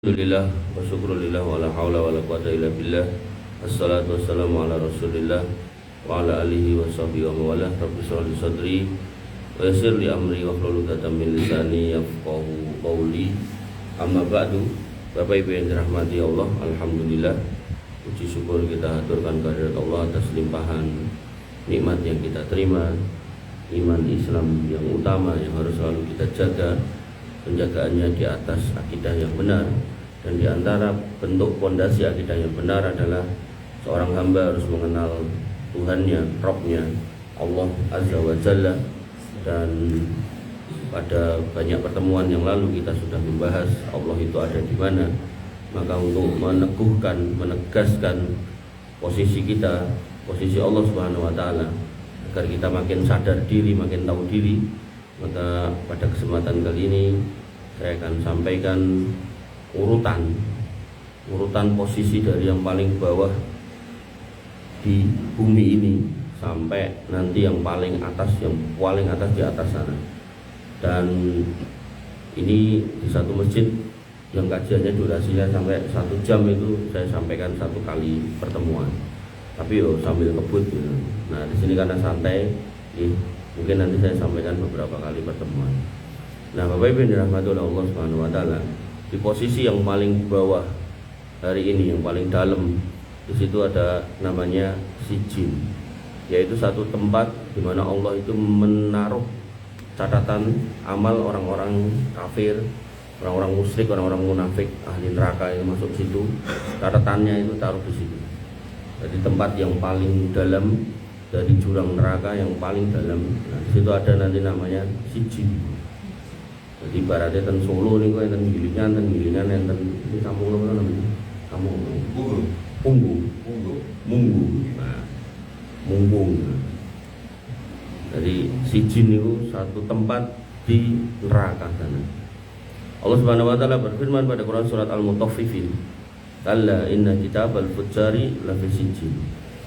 Alhamdulillah wa syukrulillah wa la hawla wa la quwata illa billah. Assalatu wassalamu ala rasulillah wa ala alihi wa sahbihi wa mawalah. Rabbi shrah li sadri wa yassir li amri wa hlul 'uqdatam min lisani yafqahu qawli. Amma ba'du. Bapak Ibu yang dirahmati Allah, alhamdulillah, puji syukur kita haturkan kehadirat Allah atas limpahan nikmat yang kita terima, iman Islam yang utama yang harus selalu kita jaga, penjagaannya di atas akidah yang benar. Dan di antara bentuk pondasi akidah yang benar adalah seorang hamba harus mengenal Tuhannya, Rabbnya, Allah Azza wa Jalla. Dan pada banyak pertemuan yang lalu kita sudah membahas Allah itu ada di mana. Maka untuk meneguhkan, menegaskan posisi kita, posisi Allah Subhanahu wa taala, agar kita makin sadar diri, makin tahu diri, maka pada kesempatan kali ini saya akan sampaikan urutan posisi dari yang paling bawah di bumi ini sampai nanti yang paling atas di atas sana. Dan ini di satu masjid yang kajiannya durasinya sampai 1 jam, itu saya sampaikan 1 kali pertemuan. Tapi sambil kebut gitu. Nah, di sini karena santai, mungkin nanti saya sampaikan beberapa kali pertemuan. Nah, Bapak Ibu yang dirahmati oleh Allah Subhanahu wa taala, di posisi yang paling bawah hari ini, yang paling dalam, di situ ada namanya Sijin, yaitu satu tempat di mana Allah itu menaruh catatan amal orang-orang kafir, orang-orang musyrik, orang-orang munafik, ahli neraka yang masuk situ. Catatannya itu taruh di situ. Jadi tempat yang paling dalam dari jurang neraka yang paling dalam. Nah, di situ ada nanti namanya Sijin. Jadi ibaratnya ten Solo nih, kok enten gilingan enten ini kampung apa namanya? Kampung Munggu. Nah, Munggung. Jadi Sijin itu satu tempat di neraka sana. Allah Subhanahu wa taala berfirman pada Quran surat Al-Mutaffifin, "Kalla inna kitabal fujjari lafi sijjin."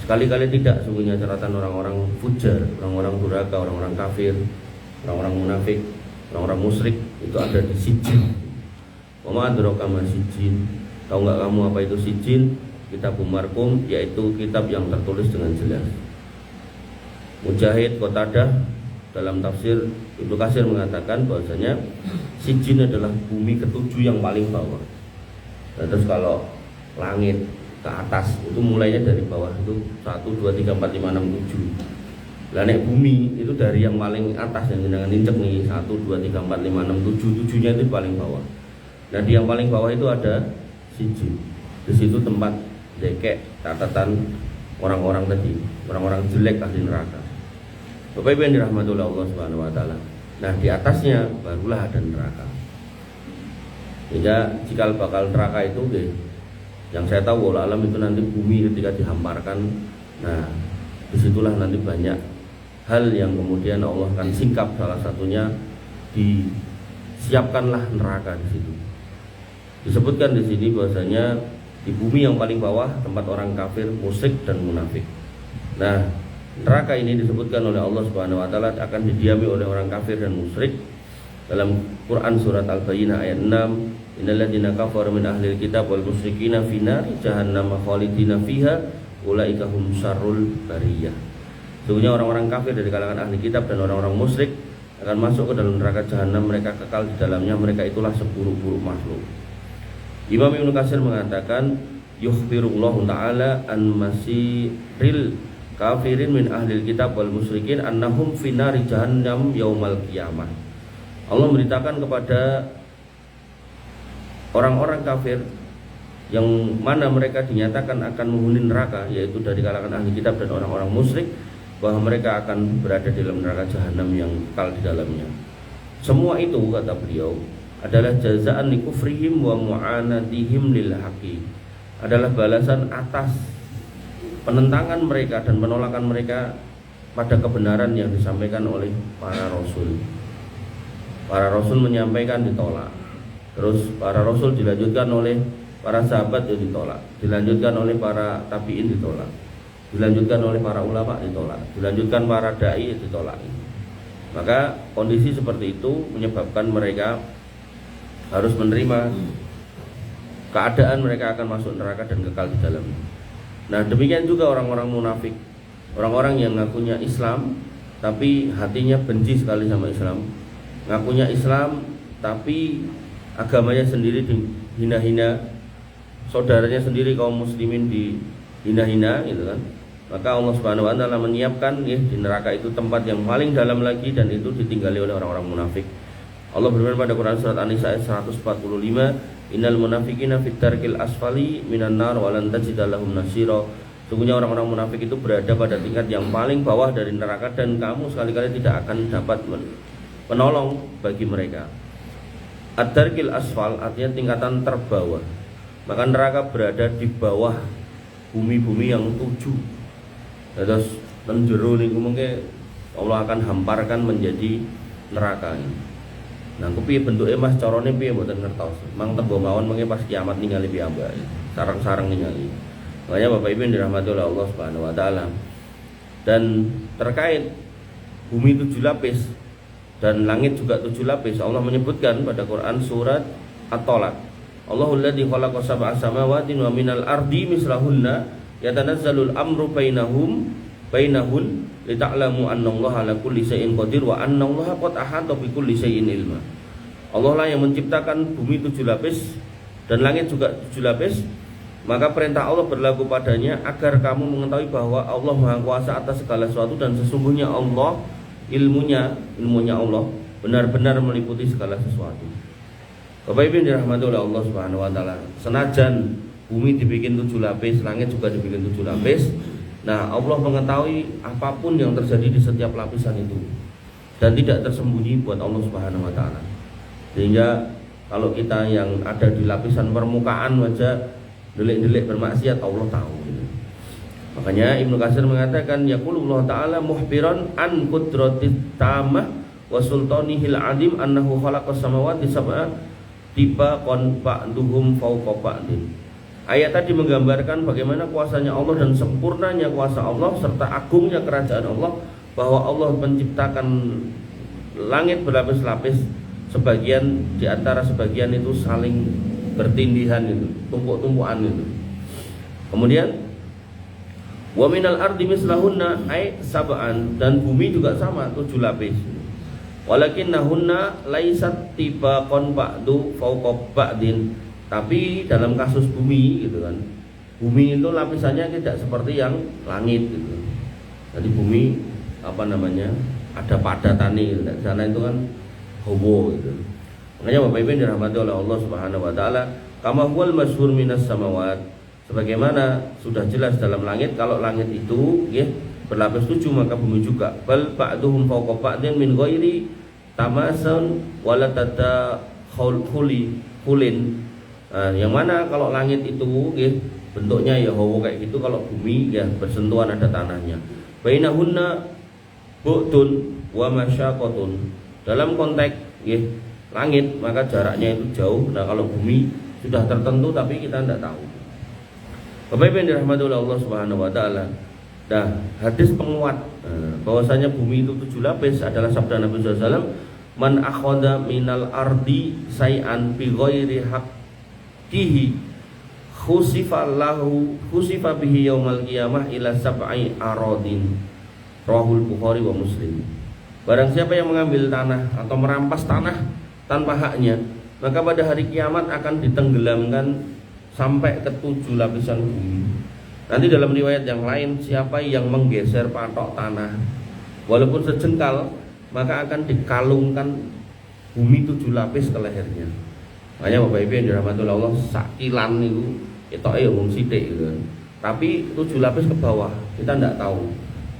Sekali-kali tidak, sungguhnya catatan orang-orang fujar, orang-orang durhaka, orang-orang kafir, orang-orang munafik, orang-orang musyrik itu ada di Sijin. Wa ma adraka ma Sijin? Tahu enggak kamu apa itu Sijin? Kitabum marqum, yaitu kitab yang tertulis dengan jelas. Mujahid, Qatadah dalam tafsir Ibnu Katsir mengatakan bahwasanya Sijin adalah bumi ketujuh yang paling bawah. Nah, terus kalau langit ke atas itu mulainya dari bawah itu 1, 2, 3, 4, 5, 6, 7. Lah nek bumi itu dari yang paling atas yang jenengan injek nih 1, 2, 3, 4, 5, 6, 7, 7-nya itu paling bawah. Nah, di yang paling bawah itu ada Sijin. Di situ tempat dekek catatan orang-orang tadi, orang-orang jelek ahli neraka. Bapak Ibu yang dirahmati oleh Allah Subhanahu wa taala. Nah, di atasnya barulah ada neraka. Sehingga cikal bakal neraka itu yang saya tahu wallahu alam itu nanti bumi ketika dihamparkan. Nah, disitulah nanti banyak hal yang kemudian Allah akan singkap, salah satunya disiapkanlah neraka di situ. Disebutkan di sini bahwasanya di bumi yang paling bawah tempat orang kafir, musyrik dan munafik. Nah, neraka ini disebutkan oleh Allah Subhanahu wa taala akan didiami oleh orang kafir dan musyrik. Dalam Quran surat Al-Bayyinah ayat 6, "Innalladzina kafaru min ahlil kitab wal musyrikina fi nari jahannam khalidina fiha ulaika hum syarrul bariyah." Sesungguhnya orang-orang kafir dari kalangan ahli kitab dan orang-orang musyrik akan masuk ke dalam neraka jahanam, mereka kekal di dalamnya, mereka itulah seburuk-buruk makhluk. Imam Ibnu Katsir mengatakan, yukhbirullahu ta'ala an masiril kafirin min ahlil kitab wal musyrikin annahum fi nari jahannam yaumal qiyamah. Allah memberitakan kepada orang-orang kafir yang mana mereka dinyatakan akan menghuni neraka, yaitu dari kalangan ahli kitab dan orang-orang musyrik, bahwa mereka akan berada di dalam neraka jahanam yang kekal di dalamnya. Semua itu, kata beliau, adalah jazaan li kufrihim wa mu'anatihim lil haqi, adalah balasan atas penentangan mereka dan penolakan mereka pada kebenaran yang disampaikan oleh para rasul. Para rasul menyampaikan, ditolak. Terus para rasul dilanjutkan oleh para sahabat, yang ditolak. Dilanjutkan oleh para tabi'in, ditolak. Dilanjutkan oleh para ulama, ditolak. Dilanjutkan para dai, ditolak. Maka kondisi seperti itu menyebabkan mereka harus menerima keadaan mereka akan masuk neraka dan kekal di dalamnya. Nah, demikian juga orang-orang munafik, orang-orang yang ngakunya Islam tapi hatinya benci sekali sama Islam, ngakunya Islam tapi agamanya sendiri dihina-hina, saudaranya sendiri kaum muslimin dihina-hina gitu kan. Maka Allah Subhanahu wa taala menyiapkan di neraka itu tempat yang paling dalam lagi, dan itu ditinggali oleh orang-orang munafik. Allah berfirman pada Quran surat An-Nisa ayat 145, Innal munafiqina fit darkil asfali minan nar wa lan tajida lahum nasira. Sungguhnya orang-orang munafik itu berada pada tingkat yang paling bawah dari neraka, dan kamu sekali-kali tidak akan dapat penolong bagi mereka. Ad-darkil asfal artinya tingkatan terbawah. Maka neraka berada di bawah bumi-bumi yang 7. Terus menjero niku mengke Allah akan hamparkan menjadi neraka ini. Nah, kepiye bentuke Mas, carane piye mboten ngertos. Mang tembo mawon mengke pas kiamat ningali piyambak. Sarang-sarang ningali. Makanya Bapak Ibu yang dirahmati oleh Allah Subhanahu wa taala. Dan terkait bumi 7 lapis dan langit juga 7 lapis, Allah menyebutkan pada Quran surat At-Tolak. Allahul ladzi khalaqa sab'a samawati wa minal ardi mislahunna yatanazzalul amru bainahun lita'lamu annallaha ala kulli syai'in qadir wa annallaha qad ahata bi kulli syai'in ilma. Allah lah yang menciptakan bumi 7 lapis dan langit juga 7 lapis. Maka perintah Allah berlaku padanya agar kamu mengetahui bahwa Allah Maha Kuasa atas segala sesuatu, dan sesungguhnya Allah ilmunya Allah benar-benar meliputi segala sesuatu. Bapak Ibu yang dirahmati oleh Allah Subhanahu wa taala, senajan bumi dibikin 7 lapis, langit juga dibikin 7 lapis, nah Allah mengetahui apapun yang terjadi di setiap lapisan itu, dan tidak tersembunyi buat Allah Subhanahu wa taala. Sehingga kalau kita yang ada di lapisan permukaan aja delik-delik bermaksiat, Allah tahu. Makanya Ibnu Katsir mengatakan yaqulullah ta'ala muhbiran an qudratit tamah wa sultanihil adim annahu khalaqas samawati sab'a tibaqan ba'duhum fawqa ba'din. Ayat tadi menggambarkan bagaimana kuasanya Allah dan sempurnanya kuasa Allah serta agungnya kerajaan Allah, bahwa Allah menciptakan langit berlapis-lapis, sebagian di antara sebagian itu saling bertindihan, itu tumpuk-tumpukan itu. Kemudian wa minal ardi mislahunna ay sab'an, dan bumi juga sama 7 lapis. Walakinnahunna laisat tibaqan ba'du fawqa ba'din. Tapi dalam kasus bumi gitu kan, bumi itu lapisannya tidak seperti yang langit gitu. Jadi bumi ada padatannya gitu. Di sana itu kan hobo gitu. Makanya Bapak Ibu yang dirahmati oleh Allah Subhanahu wa taala, kama huwal masyhur minas samawat, sebagaimana sudah jelas dalam langit, kalau langit itu berlapis 7, maka bumi juga. Bal ba'duhum fawqa ba'din min ghairi tamasun wala tadakhulin. Yang mana kalau langit itu bentuknya ya hawa kayak gitu, kalau bumi bersentuhan ada tanahnya. Bainahunna bu'dun wa masyaqatun. Dalam konteks langit maka jaraknya itu jauh. Nah, kalau bumi sudah tertentu tapi kita tidak tahu. Bapak Ibu yang dirahmati oleh Allah Subhanahu wa taala. Nah, hadis penguat bahwasanya bumi itu 7 lapis adalah sabda Nabi sallallahu alaihi wasallam, man akhadha minal ardi say'an bi ghairi haqqihi khusifa bihi yaumal qiyamah ila sab'i aradin. Rawahul Bukhari wa Muslim. Barang siapa yang mengambil tanah atau merampas tanah tanpa haknya, maka pada hari kiamat akan ditenggelamkan sampai ke 7 lapisan bumi. Nanti dalam riwayat yang lain, siapa yang menggeser patok tanah walaupun sejengkal, maka akan dikalungkan bumi 7 lapis ke lehernya. Makanya Bapak Ibu yang dirahmati Allah, sakilan itu ketoke umum sithik gitu. Tapi 7 lapis ke bawah kita tidak tahu.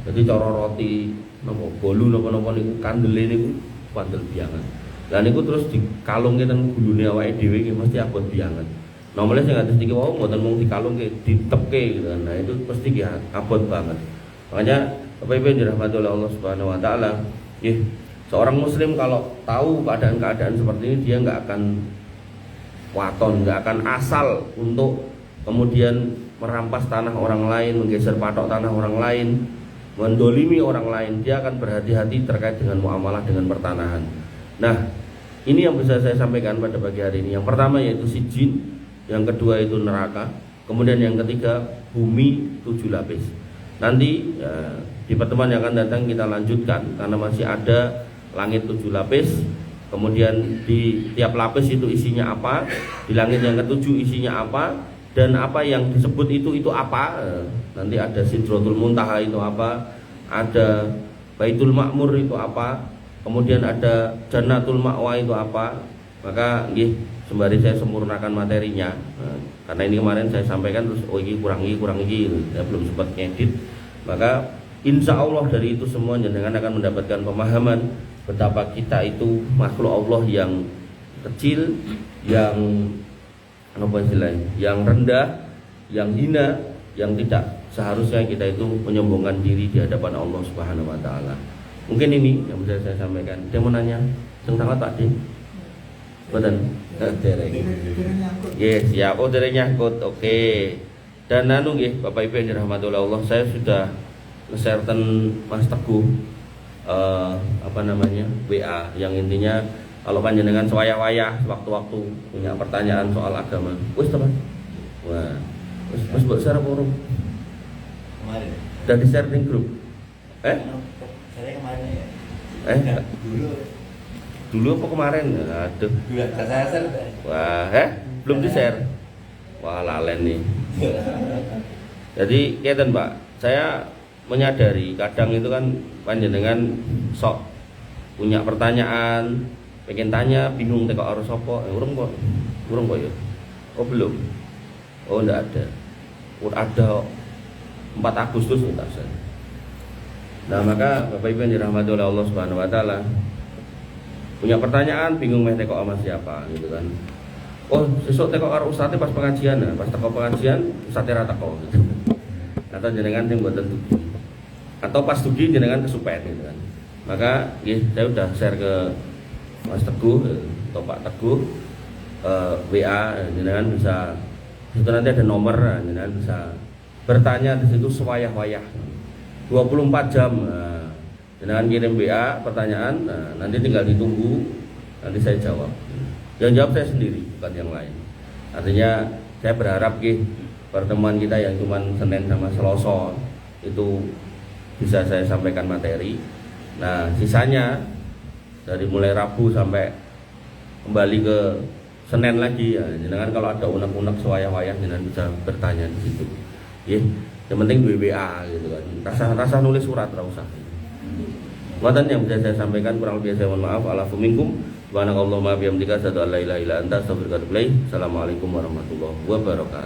Jadi cara roti napa bolu napa-napa niku kandele niku pandel biangan. Lah niku terus dikalungke teng gulune awake dhewe iki mesti abot biangan. Nomale sing atus niki wau mboten mung dikalungke, ditepke gitu kan. Nah itu pasti abot banget. Makanya Bapak Ibu yang dirahmati oleh Allah Subhanahu wa taala, seorang muslim kalau tahu keadaan-keadaan seperti ini, dia enggak akan waton, enggak akan asal untuk kemudian merampas tanah orang lain, menggeser patok tanah orang lain, mendolimi orang lain. Dia akan berhati-hati terkait dengan muamalah dengan pertanahan. Nah, ini yang bisa saya sampaikan pada pagi hari ini. Yang pertama yaitu sijin, yang kedua itu neraka, kemudian yang ketiga bumi 7 lapis. Nanti di pertemuan yang akan datang kita lanjutkan karena masih ada langit 7 lapis. Kemudian di tiap lapis itu isinya apa, di langit yang ketujuh isinya apa, dan apa yang disebut itu apa. Nanti ada Sidratul Muntaha itu apa, ada Baitul Ma'mur itu apa, kemudian ada Jannatul Ma'wa itu apa. Maka sembari saya sempurnakan materinya, karena ini kemarin saya sampaikan terus ini kurang ini, saya belum sempat ngedit. Maka insya Allah dari itu semua jenengan akan mendapatkan pemahaman betapa kita itu makhluk Allah yang kecil, yang apa istilahnya, yang rendah, yang hina, yang tidak seharusnya kita itu menyombongkan diri di hadapan Allah Subhanahu wa taala. Mungkin ini yang bisa saya sampaikan. Dia mau nanya, tentang Pak Din? Boten. Dereng. Yes, siap. Oh, dereng nyangkut. Oke. Dan anu nggih, Bapak Ibu yang dirahmati Allah, saya sudah nge-share Mas Teguh WA yang intinya kalau panjenengan sewaya-waya waktu-waktu punya pertanyaan soal agama. Wis to, Mas? Wah. Wis mbok share apa urung? Kemarin. Dan di share ning grup. Saya kemarin ya. Dulu apa kemarin? Aduh. Wah, belum di share. Wah, lalen nih. Jadi keten Pak, saya menyadari kadang itu kan panjenengan sok punya pertanyaan, pengen tanya, bingung teko harus apa, urung kok ya. Oh belum. Oh enggak ada. Ada 4 Agustus enggak saya. Nah, maka Bapak Ibu yang dirahmati oleh Allah Subhanahu wa taala, punya pertanyaan, bingung meh teko sama siapa gitu kan. Oh, sesuk teko karo ustaze pas pengajian, pas teko pengajian ustaze ra teko gitu. Atau jenengan sing mboten dugi. Atau pas dugi jenengan kesupen gitu kan. Maka saya udah share ke Mas Teguh atau Pak Teguh WA, jenengan bisa itu nanti ada nomor, jenengan bisa bertanya di situ sewayah-wayah 24 jam. Jenengan kirim WA pertanyaan, nanti tinggal ditunggu, nanti saya jawab. Yang jawab saya sendiri, bukan yang lain. Artinya saya berharap pertemuan kita yang cuma Senin sama Selasa itu bisa saya sampaikan materi. Nah, sisanya dari mulai Rabu sampai kembali ke Senin lagi ya, jenengan kalau ada unek-unek sewayah-wayah jenengan bisa bertanya di situ. Yang penting WA gitu kan. Rasa nulis surat ra usah. Ngoten yang bisa saya sampaikan, kurang lebih saya mohon maaf. Alafu minkum. Subhanakallahumma bihamdika asyhadu an la ilaha illa anta astaghfiruka wa atubu ilaik. Assalamualaikum warahmatullahi wabarakatuh.